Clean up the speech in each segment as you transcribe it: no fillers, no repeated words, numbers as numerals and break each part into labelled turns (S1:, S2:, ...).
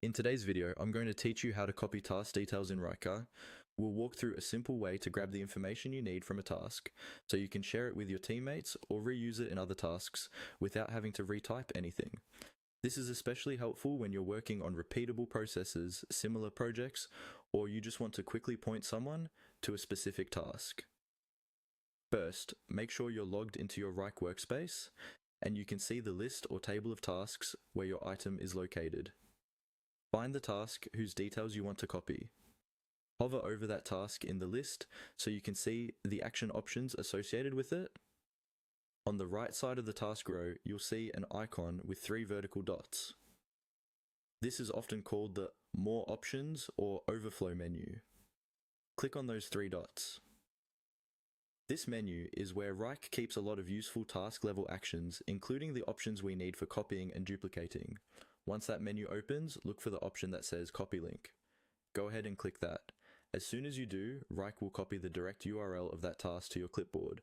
S1: In today's video, I'm going to teach you how to copy task details in Wrike. We'll walk through a simple way to grab the information you need from a task, so you can share it with your teammates or reuse it in other tasks without having to retype anything. This is especially helpful when you're working on repeatable processes, similar projects, or you just want to quickly point someone to a specific task. First, make sure you're logged into your Wrike workspace, and you can see the list or table of tasks where your item is located. Find the task whose details you want to copy. Hover over that task in the list so you can see the action options associated with it. On the right side of the task row, you'll see an icon with 3 vertical dots. This is often called the More Options or Overflow menu. Click on those 3 dots. This menu is where Wrike keeps a lot of useful task level actions, including the options we need for copying and duplicating. Once that menu opens, look for the option that says Copy Link. Go ahead and click that. As soon as you do, Wrike will copy the direct URL of that task to your clipboard.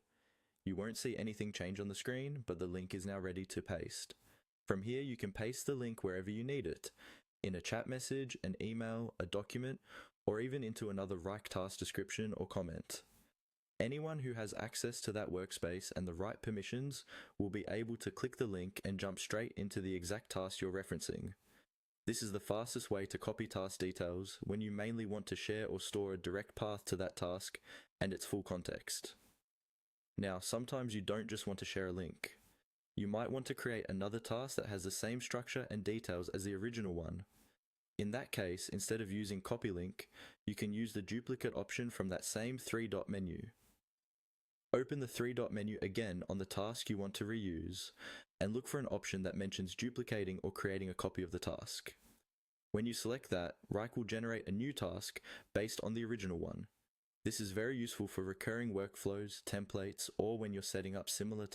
S1: You won't see anything change on the screen, but the link is now ready to paste. From here, you can paste the link wherever you need it, in a chat message, an email, a document, or even into another Wrike task description or comment. Anyone who has access to that workspace and the right permissions will be able to click the link and jump straight into the exact task you're referencing. This is the fastest way to copy task details when you mainly want to share or store a direct path to that task and its full context. Now, sometimes you don't just want to share a link. You might want to create another task that has the same structure and details as the original one. In that case, instead of using copy link, you can use the duplicate option from that same 3-dot menu. Open the 3-dot menu again on the task you want to reuse, and look for an option that mentions duplicating or creating a copy of the task. When you select that, Wrike will generate a new task based on the original one. This is very useful for recurring workflows, templates, or when you're setting up similar tasks.